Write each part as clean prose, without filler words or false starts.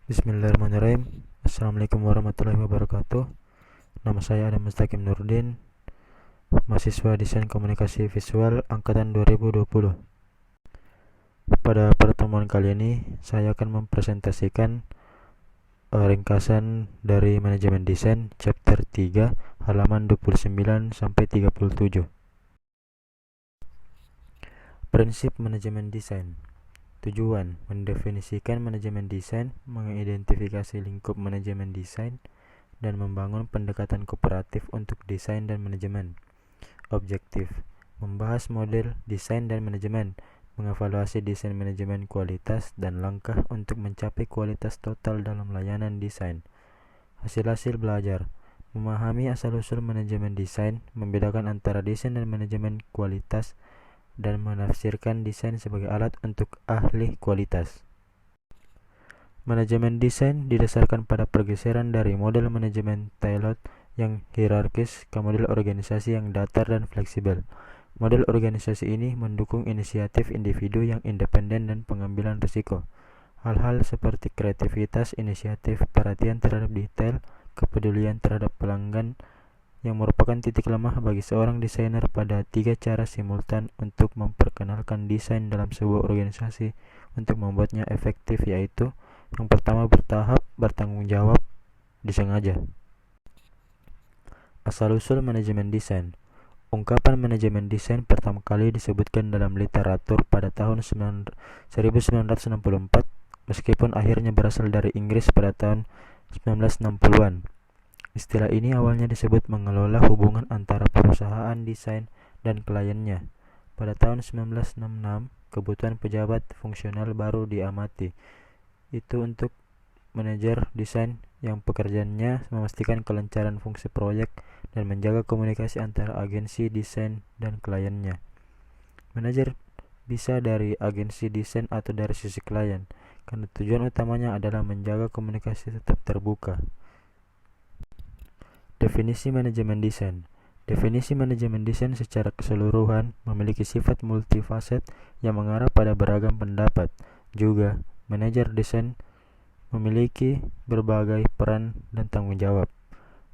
Bismillahirrahmanirrahim. Assalamualaikum warahmatullahi wabarakatuh. Nama saya Adam Mustaqim Nurdin, mahasiswa Desain Komunikasi Visual angkatan 2020. Pada pertemuan kali ini saya akan mempresentasikan ringkasan dari manajemen desain chapter 3 halaman 29 sampai 37. Prinsip manajemen desain. Tujuan: mendefinisikan manajemen desain, mengidentifikasi lingkup manajemen desain, dan membangun pendekatan kooperatif untuk desain dan manajemen. Objektif: membahas model desain dan manajemen, mengevaluasi desain manajemen kualitas, dan langkah untuk mencapai kualitas total dalam layanan desain. Hasil-hasil belajar: memahami asal-usul manajemen desain, membedakan antara desain dan manajemen kualitas, dan menafsirkan desain sebagai alat untuk ahli kualitas. Manajemen desain didasarkan pada pergeseran dari model manajemen Taylor yang hierarkis ke model organisasi yang datar dan fleksibel. Model organisasi ini mendukung inisiatif individu yang independen dan pengambilan risiko. Hal-hal seperti kreativitas, inisiatif, perhatian terhadap detail, kepedulian terhadap pelanggan, yang merupakan titik lemah bagi seorang desainer pada 3 cara simultan untuk memperkenalkan desain dalam sebuah organisasi untuk membuatnya efektif, yaitu yang pertama, bertahap, bertanggung jawab, disengaja. Asal-usul manajemen desain. Ungkapan manajemen desain pertama kali disebutkan dalam literatur pada tahun 1964, meskipun akhirnya berasal dari Inggris pada tahun 1960-an. Istilah ini awalnya disebut mengelola hubungan antara perusahaan desain dan kliennya. Pada tahun 1966, kebutuhan pejabat fungsional baru diamati, itu untuk manajer desain yang pekerjaannya memastikan kelancaran fungsi proyek dan menjaga komunikasi antara agensi desain dan kliennya. Manajer bisa dari agensi desain atau dari sisi klien, karena tujuan utamanya adalah menjaga komunikasi tetap terbuka. Definisi manajemen desain. Definisi manajemen desain secara keseluruhan memiliki sifat multifaset yang mengarah pada beragam pendapat. Juga, manajer desain memiliki berbagai peran dan tanggung jawab.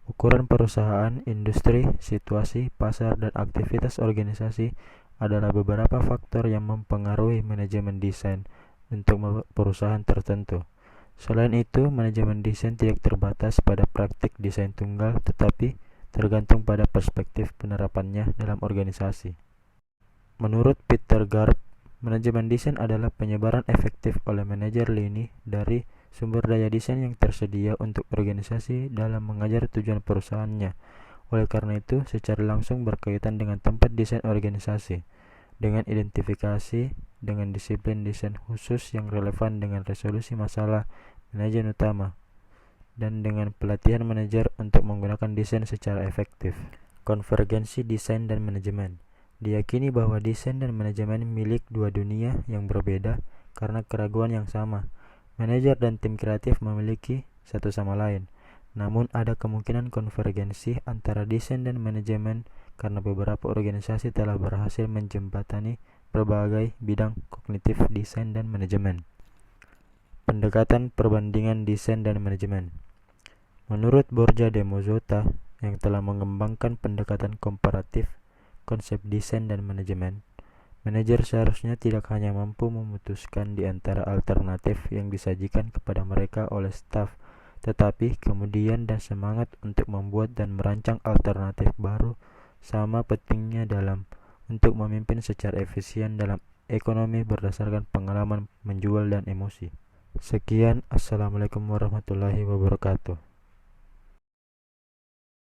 Ukuran perusahaan, industri, situasi, pasar, dan aktivitas organisasi adalah beberapa faktor yang mempengaruhi manajemen desain untuk perusahaan tertentu. Selain itu, manajemen desain tidak terbatas pada praktik desain tunggal, tetapi tergantung pada perspektif penerapannya dalam organisasi. Menurut Peter Garb, manajemen desain adalah penyebaran efektif oleh manajer lini dari sumber daya desain yang tersedia untuk organisasi dalam mengajar tujuan perusahaannya. Oleh karena itu, secara langsung berkaitan dengan tempat desain organisasi, dengan identifikasi dengan disiplin desain khusus yang relevan dengan resolusi masalah manajemen utama, dan dengan pelatihan manajer untuk menggunakan desain secara efektif. Konvergensi desain dan manajemen. Diyakini bahwa desain dan manajemen milik dua dunia yang berbeda karena keraguan yang sama. Manajer dan tim kreatif memiliki satu sama lain, namun ada kemungkinan konvergensi antara desain dan manajemen karena beberapa organisasi telah berhasil menjembatani berbagai bidang kognitif desain dan manajemen. Pendekatan perbandingan desain dan manajemen. Menurut Borja de Mozzota yang telah mengembangkan pendekatan komparatif konsep desain dan manajemen, manajer seharusnya tidak hanya mampu memutuskan di antara alternatif yang disajikan kepada mereka oleh staf, tetapi kemudian dan semangat untuk membuat dan merancang alternatif baru sama pentingnya dalam untuk memimpin secara efisien dalam ekonomi berdasarkan pengalaman menjual dan emosi. Sekian, assalamualaikum warahmatullahi wabarakatuh.